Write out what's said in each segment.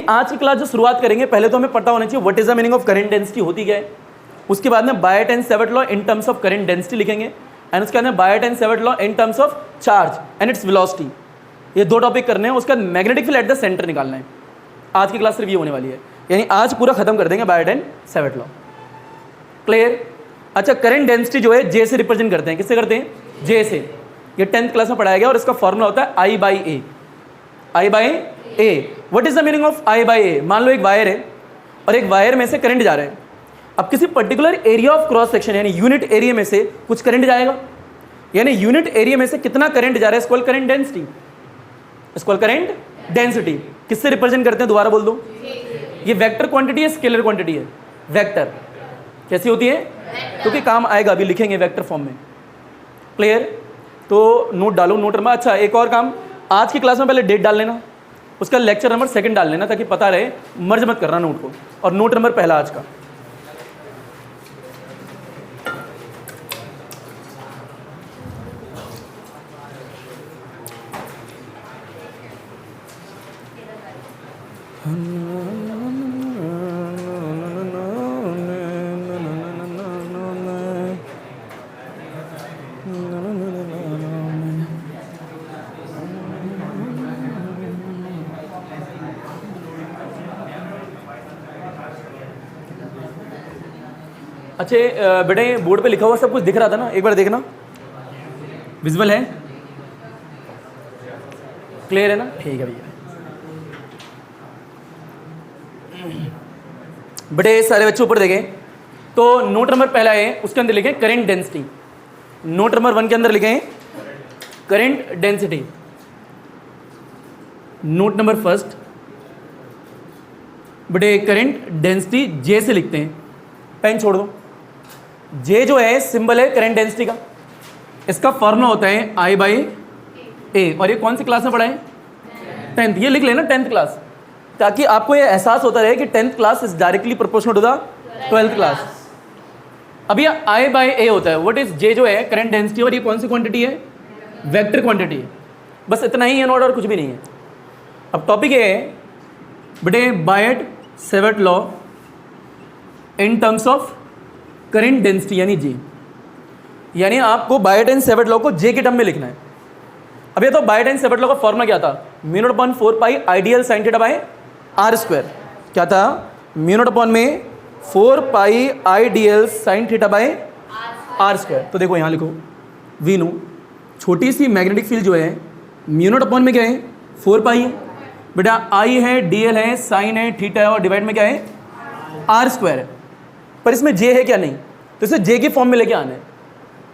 आज की क्लास जो शुरुआत करेंगे, पहले तो हमें पता होना चाहिए what is the meaning of current density होती क्या है। उसके बाद में Biot and Savart law in terms of current density लिखेंगे, एंड उसके बाद में Biot and Savart law in terms of charge and its velocity. ये 2 टॉपिक करने हैं। उसके बाद magnetic field at the centre निकालना है। आज की क्लास रिव्यू होने वाली है, यानी आज पूरा खत्म कर देंगे बायट एंड सेवर्ट लॉ। क्लियर? अच्छा, करंट डेंसिटी जो है जे से रिप्रेजेंट करते हैं। किससे करते हैं? जे से। ये 10th क्लास में पढ़ाया गया और इसका फॉर्मूला होता है I by A. I by A. What is the meaning of I by A? मान लो एक वायर है और एक वायर में से करंट जा रहा है। अब किसी particular area of cross section यानी यूनिट एरिया में से कुछ करंट जाएगा, यानी यूनिट एरिया में से कितना करंट जा रहा है, इसको करंट डेंसिटी। इसको करंट डेंसिटी किससे रिप्रेजेंट करते हैं? दोबारा बोल दो। ये वेक्टर क्वांटिटी है, स्केलर क्वांटिटी है? वेक्टर। कैसी होती है? क्योंकि काम आएगा, अभी लिखेंगे वेक्टर फॉर्म में। क्लियर? तो नोट डालो, नोट नंबर। अच्छा, एक और काम, आज की क्लास में पहले डेट डाल लेना, उसका लेक्चर नंबर 2 डाल लेना, ताकि पता रहे, मर्ज मत करना नोट को। और नोट नंबर पहला आज का, अच्छे बेटे बोर्ड पे लिखा हुआ सब कुछ दिख रहा था ना? एक बार देखना, विजुअल है? क्लियर है ना? ठीक है भैया। बेटे सारे बच्चे ऊपर देखें, तो नोट नंबर पहला है, उसके अंदर लिखें करंट डेंसिटी। नोट नंबर 1 के अंदर लिखें करंट डेंसिटी। नोट नंबर 1 बेटे करंट डेंसिटी जे से लिखते हैं। पेन छोड़ दो। जे जो है सिंबल है करंट डेंसिटी का। इसका फॉर्मूला होता है आई बाई ए। और ये कौन सी क्लास में पढ़ा है? 10th। ये लिख लेना 10th क्लास, ताकि आपको ये एहसास होता रहे कि 10th class is directly proportional to the 12th class. अब ये आई बाई ए होता है। व्हाट इज जे जो है करंट डेंसिटी, और ये कौन सी क्वांटिटी है? वेक्टर क्वांटिटी है। बस इतना ही है नोट, और कुछ भी नहीं है। अब टॉपिक ये है बेटे Biot Savart law in terms of current density यानी जे। यानी आपको बायट एंड सेवर्ट लॉ को जे के टर्म में लिखना है। अब ये तो बायट एंड सेवर्ट लॉ का फॉर्मूला क्या था? Mu naught upon 4 pi I dl sine theta by r square. क्या था? म्यू नॉट अपॉन में 4 pi I dl sine theta by r square. तो देखो यहाँ लिखो वी नो, छोटी सी मैग्नेटिक फील्ड जो है म्यू नॉट अपॉन में क्या है? 4 पाई है। बेटा आई है, डीएल है, साइन है, थीटा है, और डिवाइड में क्या है? आर स्क्वायर है। पर इसमें जे है क्या? नहीं। तो इसे जे के फॉर्म में लेके आना है।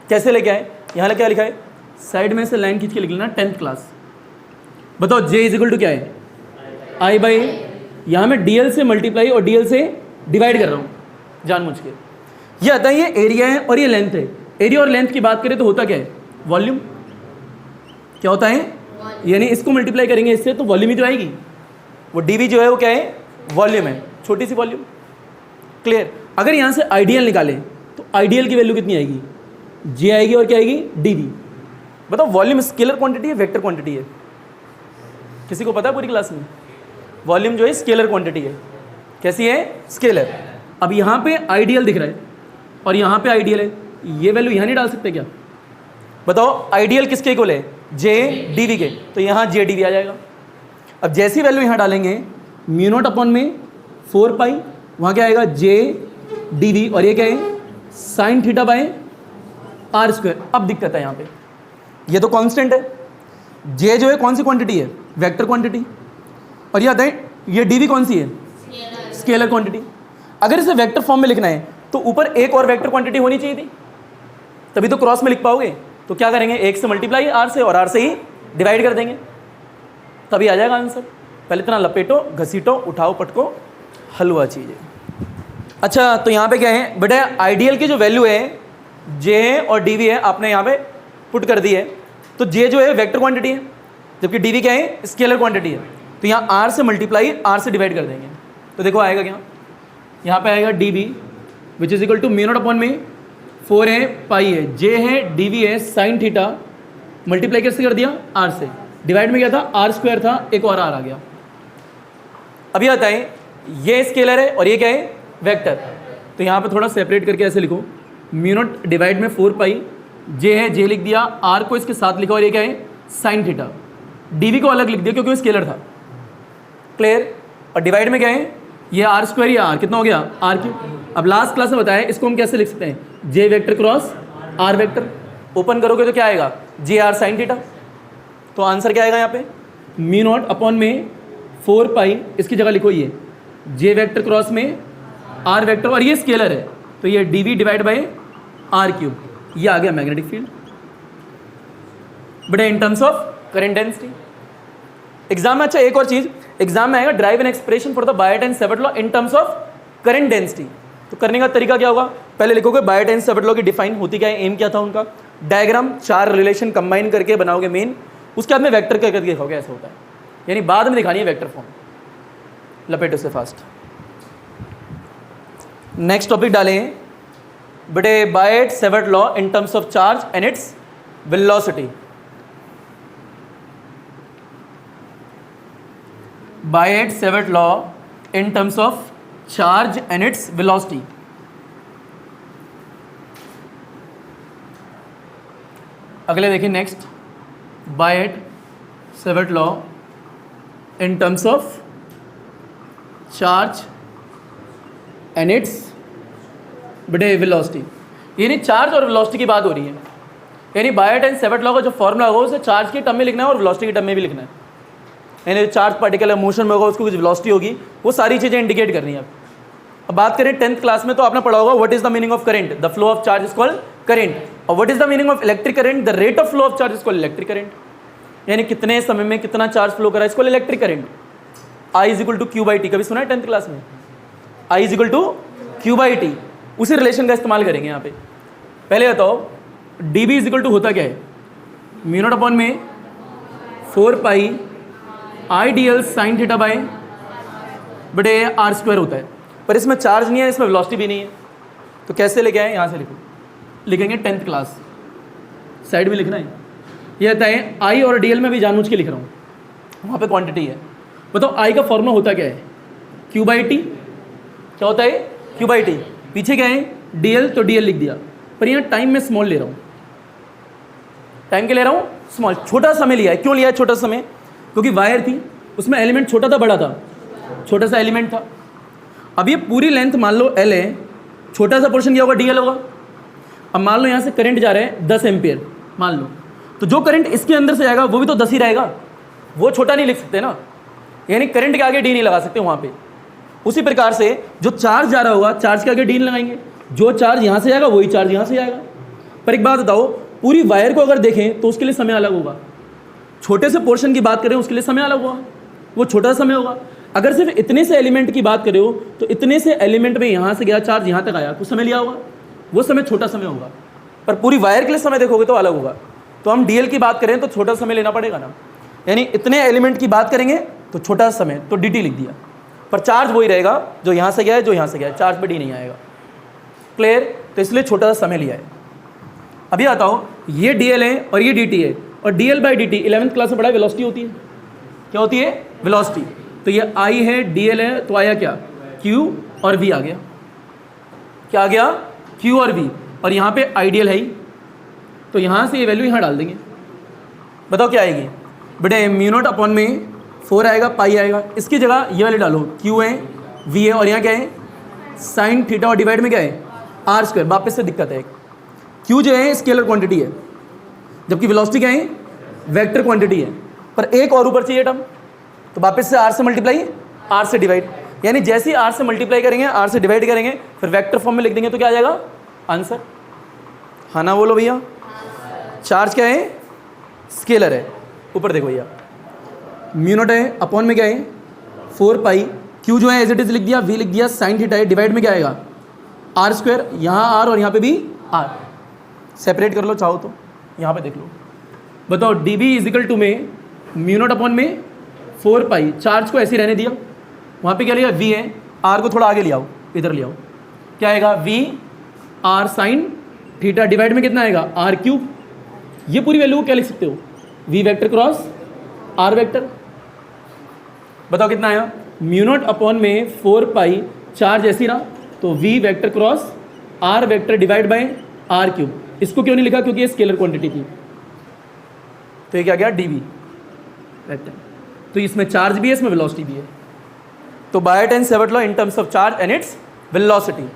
कैसे लेके आए? यहाँ क्या लिखा है? साइड में से लाइन खींच के लिख लेना 10th क्लास। बताओ जे इज इक्वल टू क्या है? I by. यहाँ मैं डीएल से मल्टीप्लाई और डीएल से डिवाइड कर रहा हूँ जानबूझ के। ये आता है, ये एरिया है और ये लेंथ है। एरिया और लेंथ की बात करें तो होता क्या है? वॉल्यूम। क्या होता है? यानी इसको मल्टीप्लाई करेंगे इससे तो वॉल्यूम ही तो आएगी। वो डीवी जो है वो क्या है? वॉल्यूम है, छोटी सी वॉल्यूम। क्लियर? अगर यहाँ से आइडियल निकालें तो आइडियल की वैल्यू कितनी आएगी? जे आएगी, और क्या आएगी? डीवी। बताओ वॉल्यूम स्केलर क्वांटिटी है, वेक्टर क्वांटिटी है? किसी को पता है पूरी क्लास में? वॉल्यूम जो है स्केलर क्वांटिटी है। कैसी है? स्केलर। अब यहाँ पे आइडियल दिख रहा है और यहाँ पे आइडियल है, ये वैल्यू यहाँ नहीं डाल सकते क्या? बताओ आइडियल किसके इक्वल है? जे डीवी के। तो यहाँ जे डीवी आ जाएगा। अब जैसी वैल्यू यहाँ डालेंगे म्यू नॉट अपॉन में 4 पाई, वहाँ क्या आएगा? जे डीवी, और ये क्या है? Sine theta by r square. अब दिक्कत है यहाँ पे, ये तो कांस्टेंट है। जे जो है कौन सी क्वांटिटी है? Vector quantity. और ये आता है, ये डीवी कौन सी है? Scalar quantity. अगर इसे वेक्टर फॉर्म में लिखना है तो ऊपर एक और वेक्टर क्वांटिटी होनी चाहिए थी, तभी तो क्रॉस में लिख पाओगे। तो क्या करेंगे? एक से मल्टीप्लाई आर से, और आर से ही डिवाइड कर देंगे, तभी आ जाएगा आंसर। पहले इतना लपेटो, घसीटो, उठाओ, पटको, हलवा चीज़ है। अच्छा, तो यहाँ पे क्या है बेटा? आइडियल की जो वैल्यू है जे है और डीवी है, आपने यहाँ पे पुट कर दी है। तो जे जो है वेक्टर क्वांटिटी है, जबकि डीवी क्या है? स्केलर क्वांटिटी है। तो यहाँ आर से मल्टीप्लाई आर से डिवाइड कर देंगे। तो देखो आएगा क्या? यहाँ पे आएगा dv which is equal to mu naught upon में 4 है, पाई है, जे है, डीवी है, साइन थीटा, मल्टीप्लाई कैसे कर दिया? आर से। डिवाइड में क्या था? आर स्क्वायर था, एक और आर आ गया। अभी आता है ये स्केलर है और ये क्या है, वेक्टर। तो यहाँ पे थोड़ा सेपरेट करके ऐसे लिखो, म्यू नॉट डिवाइड में 4 पाई, जे है जे लिख दिया, आर को इसके साथ लिखा और ये क्या है साइन थीटा, डीवी को अलग लिख दिया क्योंकि वो स्केलर था। क्लियर। और डिवाइड में क्या है, ये आर स्क्वायर या आर कितना हो गया आर क्यूब। अब लास्ट क्लास में बताया इसको हम कैसे लिख सकते हैं, J vector cross r vector. Open करोगे तो क्या आएगा, जे आर साइन थीटा। तो आंसर क्या आएगा यहाँ पे, म्यू नॉट अपॉन में 4 पाई, इसकी जगह लिखो ये जे वेक्टर क्रॉस में आर वेक्टर, और ये स्केलर है तो ये dV divide by r cube, ये आ गया magnetic field. But in terms of current density. Exam में अच्छा एक और चीज, एग्जाम में आएगा derive an expression for the Biot and Savart law in terms of current density. तो करने का तरीका क्या होगा, पहले लिखोगे बायट एंड सेवर्ट लॉ की डिफाइन होती क्या है, एम क्या था उनका, डायग्राम 4 रिलेशन कंबाइन करके बनाओगे मेन, उसके बाद में वेक्टर करके दिखाओगे ऐसा होता है, यानी बाद में दिखानी है वेक्टर फॉर्म। लपेटो से फास्ट। नेक्स्ट टॉपिक डालें बेटे, Biot Savart law in terms of charge and its velocity. Biot Savart law in terms of charge and its velocity. अगले देखिए next, Biot Savart law in terms of charge and its बेटे velocity. यानी charge और velocity की बात हो रही है, यानी बायट एंड सेवर्ट लॉ का जो फॉर्मूला होगा उसे चार्ज की टर्म में लिखना है और वेलोसिटी की टर्म में भी लिखना है। यानी चार्ज पार्टिकल मोशन में होगा उसको कुछ वेलोसिटी होगी, वो सारी चीज़ें इंडिकेट करनी है। अब बात करें 10th क्लास में तो आपने पढ़ा होगा what is the meaning of current, the flow of charge is called current, और what is the meaning of electric current, the rate of flow of charge is called electric current. यानी कितने समय में कितना चार्ज फ्लो करा इसको electric current. I is equal to q by t, कभी सुना है 10th क्लास में, I is equal to q by t, उसी रिलेशन का इस्तेमाल करेंगे यहाँ पे। पहले बताओ d B is equal to होता क्या है, म्यू नॉट अपॉन में 4 pi I d l sine theta by बटे आर स्क्वायर होता है, पर इसमें चार्ज नहीं है, इसमें वेलोसिटी भी नहीं है, तो कैसे लेके आए, यहाँ से लिखो, लिखेंगे 10th क्लास, साइड में लिखना है। ये आता है आई और डी एल में भी जानबूझ के लिख रहा हूँ, वहाँ पे क्वांटिटी है। बताओ आई का फॉर्मूला होता क्या है, क्यू बाई टी, क्या होता है क्यू बाई टी, पीछे क्या है डी एल, तो डी एल लिख दिया, पर यहाँ टाइम में स्मॉल ले रहा हूँ, टाइम के ले रहा हूँ स्मॉल, छोटा समय लिया है। क्यों लिया है छोटा समय, क्योंकि वायर थी उसमें एलिमेंट छोटा था बड़ा था, छोटा सा एलिमेंट था। अब ये पूरी लेंथ मान लो एल है, छोटा सा पोर्शन क्या होगा डी एल होगा। अब मान लो यहाँ से करंट जा रहा है 10 एम्पियर मान लो, तो जो करंट इसके अंदर से जाएगा वो भी तो 10 ही रहेगा, वो छोटा नहीं लिख सकते ना, यानी करंट के आगे डी नहीं लगा सकते वहाँ पे। उसी प्रकार से जो चार्ज जा रहा होगा चार्ज के आगे डी नहीं लगाएंगे, जो चार्ज यहाँ से जाएगा वही चार्ज यहाँ से जाएगा। पर एक बात बताओ, पूरी वायर को अगर देखें तो उसके लिए समय अलग होगा, छोटे से पोर्शन की बात करें उसके लिए समय अलग होगा, वो छोटा समय होगा। अगर सिर्फ इतने से एलिमेंट की बात करें हो तो इतने से एलिमेंट में यहाँ से गया चार्ज यहाँ तक आया, कुछ समय लिया होगा, वो समय छोटा समय होगा। पर पूरी वायर के लिए समय देखोगे तो अलग होगा। तो हम डीएल की बात करें तो छोटा समय लेना पड़ेगा ना, यानी इतने एलिमेंट की बात करेंगे तो छोटा समय, तो dt लिख दिया, पर चार्ज वही रहेगा जो यहाँ से गया है जो यहाँ से गया है, चार्ज पे डी नहीं आएगा। क्लियर, तो इसलिए छोटा सा समय लिया है। अभी आता हूँ, ये dl है और ये dt है, और dl by dt 11th class में पढ़ा है वेलोसिटी होती है, क्या होती है वेलोसिटी। तो ये I है dl है, तो आया क्या q और v आ गया, क्या आ गया q और v, और यहाँ पे आइडियल है ही, तो यहाँ से ये वैल्यू यहाँ डाल देंगे। बताओ क्या आएगी बेटे, म्यू नॉट अपॉन में 4 आएगा पाई आएगा, इसकी जगह ये वाले डालो, q है v है और यहाँ क्या है साइन थीटा, और डिवाइड में क्या है आर स्क्वायर। वापस से दिक्कत है, q जो है स्केलर क्वांटिटी है जबकि वेलोसिटी क्या है वेक्टर क्वांटिटी है, पर एक और ऊपर चाहिए टर्म, तो वापस से r से मल्टीप्लाई r से डिवाइड, यानी जैसे ही r से मल्टीप्लाई करेंगे r से डिवाइड करेंगे फिर वेक्टर फॉर्म में लिख देंगे तो क्या आ जाएगा आंसर। हाँ ना बोलो भैया, चार्ज क्या है स्केलर है, ऊपर देखो भैया म्यू नॉट है अपॉन में क्या है 4 पाई, q जो है एज इट इज लिख दिया, v लिख दिया, साइन थीटा है, डिवाइड में क्या आएगा आर स्क्वायर, यहाँ r और यहाँ पे भी r, सेपरेट कर लो चाहो तो, यहाँ पे देख लो। बताओ d B is equal to में म्यू नॉट अपॉन में 4 पाई, चार्ज को ऐसे ही रहने दिया, वहाँ पे क्या लिया v है, r को थोड़ा आगे ले आओ, इधर ले आओ, क्या आएगा v r sine theta, divide में कितना आएगा r क्यूब। ये पूरी वैल्यू को क्या लिख सकते हो v vector cross r vector. बताओ कितना आया म्यू नॉट अपॉन में 4 पाई चार्ज ऐसी रहा, तो v vector cross r vector divide by r cube. इसको क्यों नहीं लिखा? क्योंकि ये स्केलर क्वांटिटी थी, तो ये क्या गया dv वेक्टर। तो इसमें चार्ज भी है, इसमें वेलोसिटी भी है। तो Biot and Savart law in terms of charge and its velocity.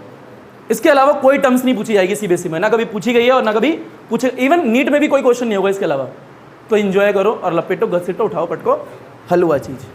इसके अलावा कोई टर्म्स नहीं पूछी जाएगी सीबीएसई में, ना कभी पूछी गई है और ना कभी पूछे, इवन नीट में भी कोई क्वेश्चन नहीं होगा इसके अलावा। तो एंजॉय करो और लपेटो, घसीटो, उठाओ, पटको, हलवा चीज़।